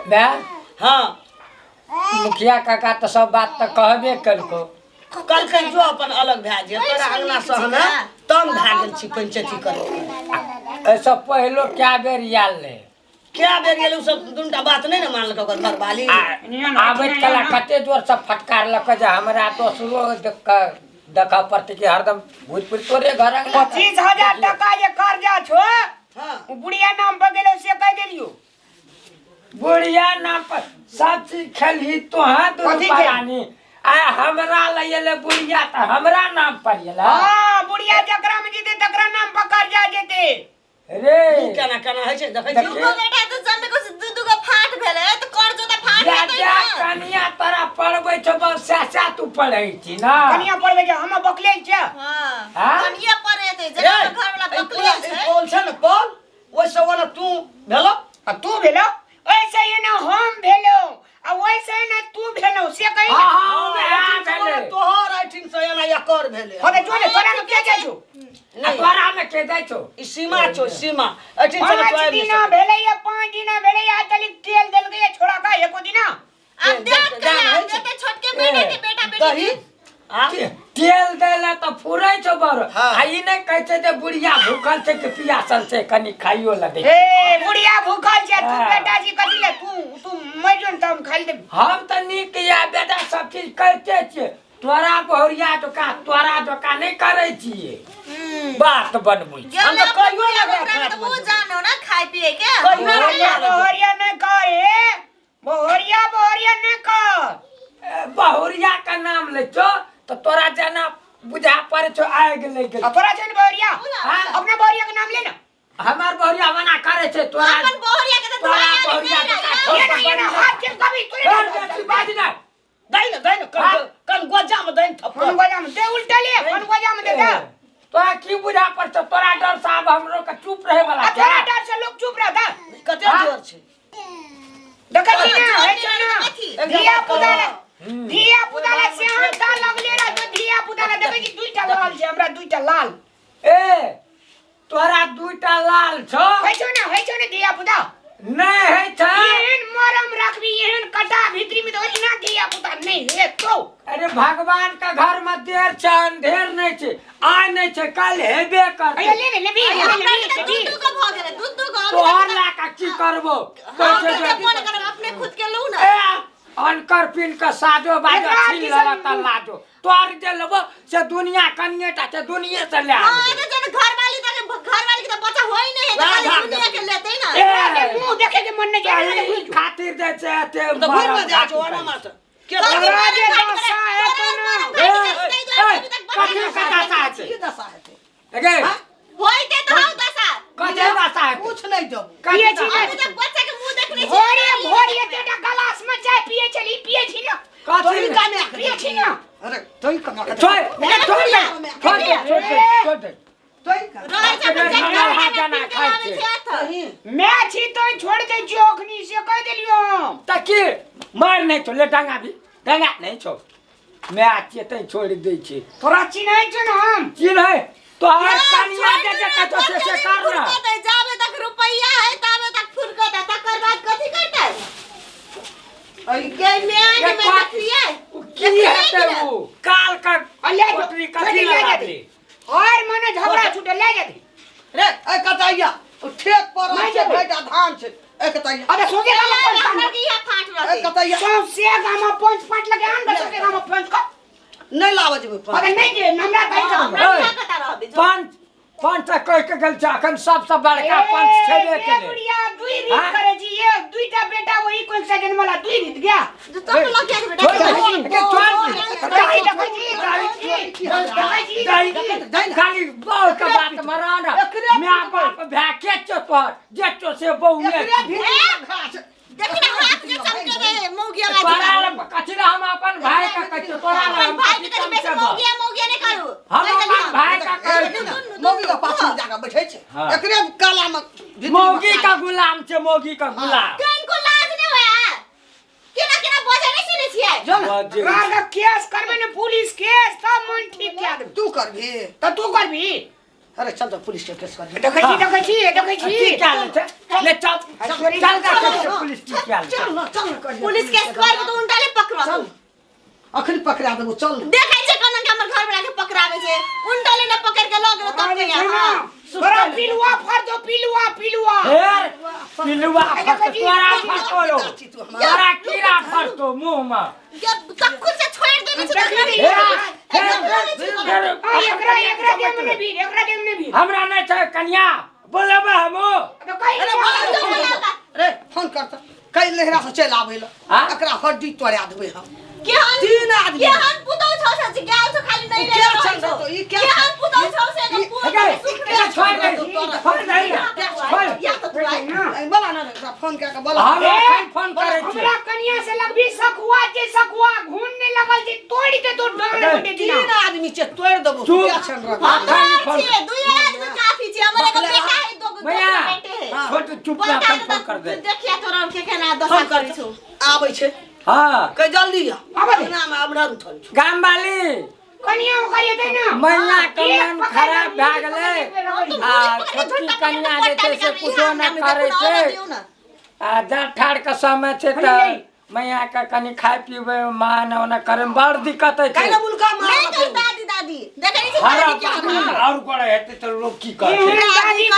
बे हाँ मुखिया काका तो सब बात तो कहबे कलको कल जो अपन अलग भए जे तोरा अंगना से हमे तंग भए गेल छी पंचायती करे ऐसा पहलो क्या बेर याल ले क्या बेर गेल सब दुनटा बात नहीं ना मानलक ओकर घरवाली आबे कला कते जोर से फटकार लक जे हमरा दोसरो देखा पड़ते कि हरदम भोजपुर तोरे घर 25,000 टका जे कर्जा छो हां बुढ़िया नाम पर गेलो से कह देलियो बुढ़िया नाम पर सब चीज खेलही तो हां तो परानी आ हमरा ले बुढ़िया त हमरा नाम पर येला हां बुढ़िया जकरा में जीते तकरा नाम पर कर्जा जेते रे केना केना है छै देखै छी दुगो बेटा तो जमे को दुगो फाट भेले तो कर्ज त फाट जेतै जा कनिया तोरा पढ़बै छ बस सासा तू पढ़ै छी ना कनिया पढ़बै जे हम बकले छ हां कनिया पढ़े दे जरा घर वाला बकले छै पोल छ न पोल ओइ सब वाला तू भेलो आ तू भेलो ऐसे ही ना हम भेलो आ वैसे ना तू भेलो से कहि हां भेले तोहर आइटिंग से एना एकर भेले होबे जोने तोरा में के जाइ छौ तोरा में के जाइ छौ ई सीमा छौ सीमा आइटिंग से 5 दिन भेले या 5 दिन भेले या तली तेल देल गए छोड़ा का एको दिन अब देख के छोटके महीने के बेटा बेटी तेल देला तो फुरै छौ बर आ ई नै कहै छै जे बुढ़िया भूखल छै कि पियासल छै कनी खाइयो ल दे ए बुढ़िया भूखल छै तू बेटा जी कथि ले तू मजन तम खाइ दे हम त नीक या बेटा सब चीज करते छियै तोरा बहुरिया दोका नहीं करे छियै बात बनबै हम त कहियो लगा तो वो जानो ना खाइ पिए के बहुरिया नहीं करे बहुरिया नहीं कर बहुरिया का नाम ले छो तो तोरा जना बुझा पड़े छो आए गेले तोरा छन बहुरिया अपना बहुरिया के नाम ले ना हमार बहुरिया मना करे छै तोरा अपन बहुरिया के तो बहुरिया दोका ये ना हाथ के कभी तू बाज ना दैन कन गोजा में दैन थप्पड़ गोजा में दे उल्टा ले गोजा में दे तोरा की बुझा पड़ छो तोरा डर साहब हमरो का चुप रहे वाला तोरा डर से लोग चुप रहता कते जोर छै देखै छी ना है छ ना धिया पुताला से हम का लगले रे तो धिया पुताला देखै छी दुईटा लाल छै हमरा दुईटा लाल ए तोरा दुईटा लाल छो है छ ना धिया पुता नहीं है छ एहन मरम रखबी एहन कटा भीतरी में तो इना धिया पुता नहीं है तो अरे भगवान का घर में देर छ अंधेर नहीं छै आय नहीं छै कल हेबे कर ले दूध को भ गेले दूध को तोहर ला का की करबो अपने खुद के लू ना अनकर पिन का साजो बाजो छीन लगा त लाजो तोर जे लेबो से दुनिया कनिएटा से दुनिया से ले हां तो जन घरवाली के तो बच्चा होई नहीं है तो दुनिया के लेते ना मुंह देखे के मन नहीं जाए खातिर दे से ते तो घर में जा छो ना मास्टर के राजे दशा है तो ना कथि का दशा है की दशा है अगे होइते तो हम दशा कथि दशा है कुछ नहीं दो पिए छी तो बच्चा के मुंह देखने छी भोरे तेटा गिलास में चाय पिए छी ना कथि का में पिए छी ना अरे तोई का छोड़ तोई का मैं छी तो छोड़ दे जोखनी से कह देलियो तकी मार नहीं तो ले डांगा नहीं छो मैं आछे तई छोड़ दे छी तोरा चिन्है छ ना हम चिन्है तो हर कनिया जे कतो से करना जाबे तक रुपैया है तबे तक फुरकता तकर बाद कथि करतै के में देखलिए की है वो काल का कोटरी कथि लगा दे और मने झगड़ा छूटे ले जाती रे ए कतैया ओ ठेक पर से बेटा धान छै ए कतैया अबे सोगे गामा पंच की है फाट ए रहते कतैया सो से गामा पंच पाट लगे आन बस के गामा पंच का नहीं लाव जेबे अबे नहीं दे हमरा कहि पंच कह के गल अखन सबसे बड़का पंच छेबे केले बुढ़िया दुई रीत करे जी ये दुईटा बेटा वही कोन से जन्मला दुई रीत गया जो तो लग गया बेटा खाली बहुत का बात मराना मैं बाप भैके चोर जेचो से बहुए देखि ना हाथ के चमके दे मौगिया में तोरा कथि ला हम अपन भाई का कहियो तोरा ला हम भाई के बेटा मौगिया नहीं करू हम अपन भाई का कहियो मौगी का पाछू जाके बैठे छै एकरे काला में मौगी का गुलाम छै मौगी का गुलाम कहीं को लाज नहीं होया केना बोझे नहीं सुने छियै रागा केस करबे ने पुलिस केस सब मन ठीक क्या दे तू करबी त तू करबी अरे चल तो पुलिस के केस कर देखै छी क्या ले चल चल का पुलिस क्या चल ना कर पुलिस केस कर तो उनटाले पकड़ो चल अखनी पकड़ा देबो चल देखै छै कोन के हमर घर में आके पकड़ावे छै उनटाले न पकड़ के लग गेलो तब के यहाँ तोरा पिलुआ फर दो पिलुआ हेर पिलुआ तोरा फटोलो तोरा कीड़ा फटो मुंह में तक्कु से छोड़ देने छै एकरा देम ने भी हमरा नहीं छै कन्या बोलबे हमो तो कहि रे फोन कर त कई लेहरा से चल आबै ल एकरा हड्डी तोड़ा देबै हम केहन तीन आदमी केहन पुतौ छ से गाल छ खाली नहीं रे क्या चल तो ई क्या केहन पुतौ छ से एकदम पूरा सुख क्या छोड़ दे छोड़ दे छोड़ या तो तू आई बोला ना एकरा फोन के बोला हम एखन फोन करे छी हमरा कनिया से लगबी सखुआ घूमने लगल जे तोड़ी दे तो डांड दे दिना तीन आदमी छे तोड़ देबो क्या छन रहा हम छे दुई आदमी काफी छे हमरे को बेटा है दो भैया बेटे है छोड़ चुप ना फोन कर दे देखिया तोरा के केना दशा करै छौ आबै छे हां कई जल्दी आबै नाम आबरन थन गाम वाली कनिया करिए दे ना मैया के मन खराब भ गेलै आ छोटकी कन्या जे छै से कुछो न करे छै आ जा ठाड़ के समय छै त मैया के कनी खाय पीबे मान ओना करे में बड़ दिक्कत है काहे मुल्का नहीं मार दादी दादी देखै नहीं दादी क्या और बड़े हेते त लोग की करते दादी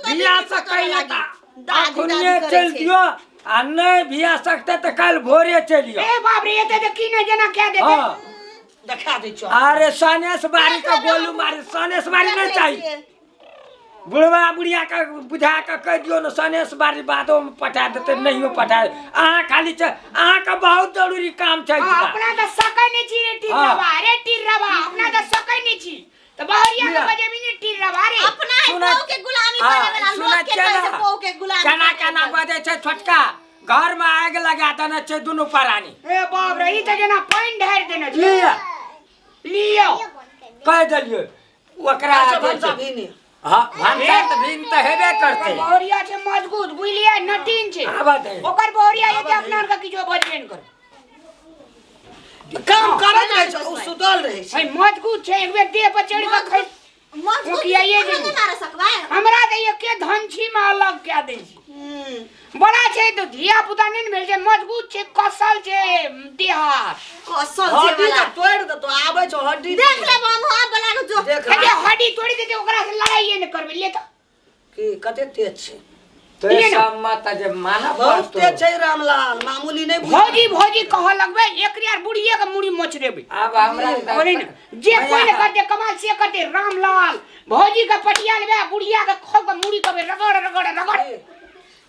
बियाह से कहला दादी चल दियो आ नहीं बियाह सकते त कल भोरे चलियो ए बाप रे एते त की न जना क्या देते हां दिखा दे छो अरे सनेश बारी का गोलू मारे सनेश बारी नहीं चाहिए बुढ़वा बुढ़िया का बुझा के कह दियो न सनेश बारी बादो में पठा देते नहीं पठा अहाँ खाली अहाँ का बहुत जरूरी काम छै अपना त सकै नै छी रे टीरवा अपना त सकै नै छी त बहरिया के बजे भी नै टीरवा रे अपना है के गुलामी करे वाला लोग के कैसे पौ के गुलामी केना केना बजे छै छोटका घर में आग लगा देना छै दुनु परानी ए बाप रे ई त जना पानी ढार देना छै लियो कह देलियो ओकरा भंसा भी नहीं हां भंसा त भिन त हेबे करते बहरिया छै मजबूत बुलिया नटीन छै आबत है ओकर बहरिया एते अपना का किछो बजबेन कर काम करत रहे छ उ सुतल रहे छै मजबूत छै एक बेर देह पर चढ़ के खै मजबूत किया ये नहीं मार सकबा हमरा त एके धनछी में अलग क्या दै छी बड़ा छै तो धिया पुता नहीं मिल छै मजबूत छै कसल छै देहात कसल से हड्डी वाला त तोड़ दे तो आबै छ हड्डी देख ले हम हां बला के जो देख ए हड्डी तोड़ी देते ओकरा से लड़ाई न करबे ले त की कते तेज छै तो सब मत जे माना बहुत तेज छै रामलाल मामूली नहीं भौजी कह लगबे एक यार बुढ़िए के मुड़ी मोच देबे अब हमरा बोले न जे कोई न करते कमाल से करते रामलाल भौजी का पटिया लेबे बुढ़िया के खो के मुड़ी करबे रगड़ रगड़ रगड़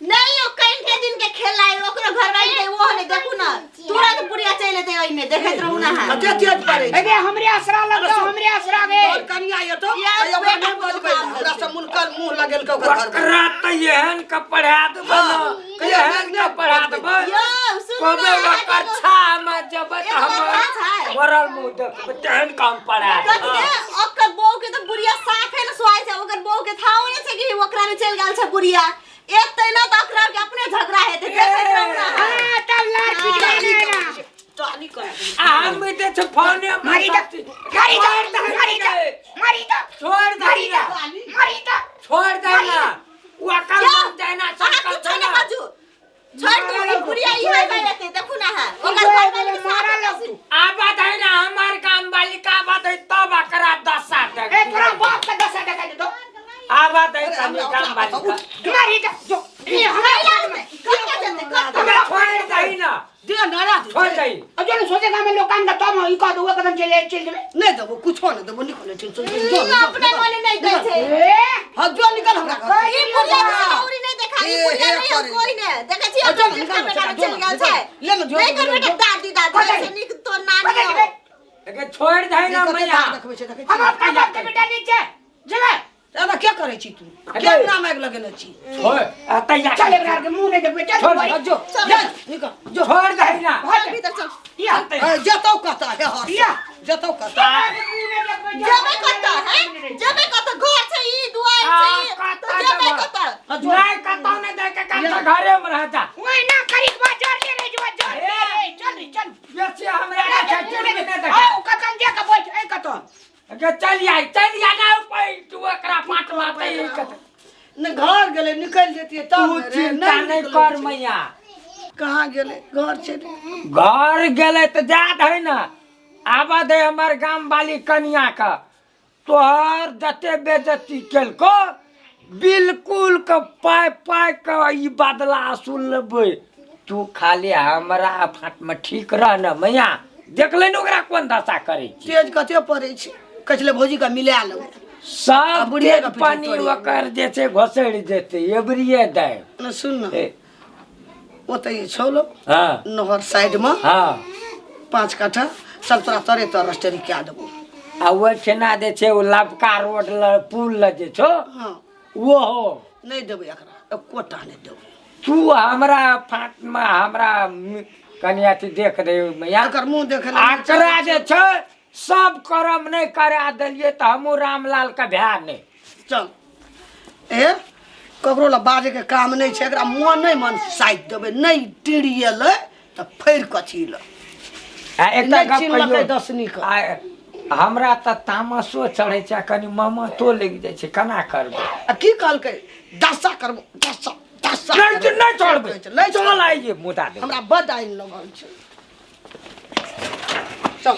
नहीं ओ कहीं के दिन के खेला है ओकरा घर में वो ने देखू ना तुरंत बुढ़िया चले ते ओइ में देखत रहू ना कते तेज पड़े ए हमरे आसरा लगतो हमरे आसरा गे और कनिया ये तो ओकरा नहीं बजबै हमरा से मुनकर मुंह लगेल के ओकर घर रात त एहन का पढ़ा देबो न एहन का पढ़ा देबो यो सुन कोबे ओकर छा में जब हम मरल मुंह देख तेहन काम पढ़ा ओकर बहू के तो बुढ़िया साफ है न सोआई छै ओकर बहू के थाउ ने छै कि ओकरा में चल गेल छै बुढ़िया एक तैना त ओकरा के अपने झगड़ा हेते देखत रहू ना हां तब लार पिट ना टाली कर हम दे छ फोन मारी द छोड़ दे छोड़ दे ना वो कर जाए ना कुछ नहीं बाजू छोड़ दो बुढ़िया ई है कहते देखू ना है ओकर घर वाले मारा लग आबाद है ना हमार काम वाली का बात है तब करा 10 साल तक ए तोरा बाप का दशा देखा दे तो आबाद है कमी काम वाली का मारी द जो ये हमरा में क्या चलते कर हमें छोड़ दे ना दे नारा छोड़ दे अजो ने सोचेगा मैं लोग काम का तो ई का दो कदम चले चल देबे नहीं देबो कुछो नहीं देबो निकल चल अपने वाले नहीं गए थे ए हां जो निकल हमरा ई बुढ़िया से औरी नहीं देखा ई बुढ़िया नहीं हो कोई ने देखा छी अजो जिसका बेटा चल गेल छै ले लो नहीं कर बेटा दादी से निक तो नानी हो अगर छोड़ दे ना मैया हम अपना बाप के बेटा नहीं छे जले दादा क्या करे छी तू क्या नाम आग लगेने छी छोड़ तैयार चल एकरा के मुंह नहीं देबे चल छोड़ जो निकल जो छोड़ दे ना चल भीतर चल या जतो कहता है या जतो कहता जबे कत है जबे कत घर छै ई दुआर छै तो जबे कत नहीं कतौ नहीं दे के कत घरे में रह जा ओए ना करी बाजार ले रे जो चल ये से हमरा ना छट नहीं दे ओ कतन जे का बैठ ए कतन अगर चल ना ऊपर तू एकरा पाट मारते कत ने घर गेले निकल जेतिए तब तू चिंता नहीं कर मैया कहाँ गेले घर छे घर गेले तो जात है ना आबा दे हमार गांव वाली कन्या का तोहर जते बेजती केल को बिल्कुल के पाय पाय के ई बदला सुन लेबै तू खाली हमरा फाट में ठीक रह न मैया देख ले ओकरा कोन दशा करे छी तेज कते पड़े छी कचले भौजी का मिला लो सब तेज पानी ओकर जे छै घोसड़ जेते एबरिए दे न सुन न ओतै छोलो हां नहर साइड में हां 5 काठा चल तोरा तरे तो रस्टरी क्या देबो आ वो छेना दे छै ओ लबका रोड ल पुल ल जे छो हां वो हो नहीं देबे एकरा कोटा नहीं देबे तू हमरा फाट में हमरा कन्या थी देख दे मैया एकर मुंह देख ले आकरा जे छै सब कर्म नहीं करा देलिए त हमू रामलाल का भ्या नहीं चल ए ककरो ला बाजे के काम नहीं छै एकरा मुंह नहीं मन साइड देबे नहीं टिड़िएले त फेर कथी ल आ एकटा गप कहियो दसनी का हमरा त तामसो चढ़े छै कनी मामा तो लग जाय छै केना करबे आ की कहलकै दशा करबो दशा दशा नहीं छोड़बे नहीं चल आइए मुदा दे हमरा बड आइन लगल छै चल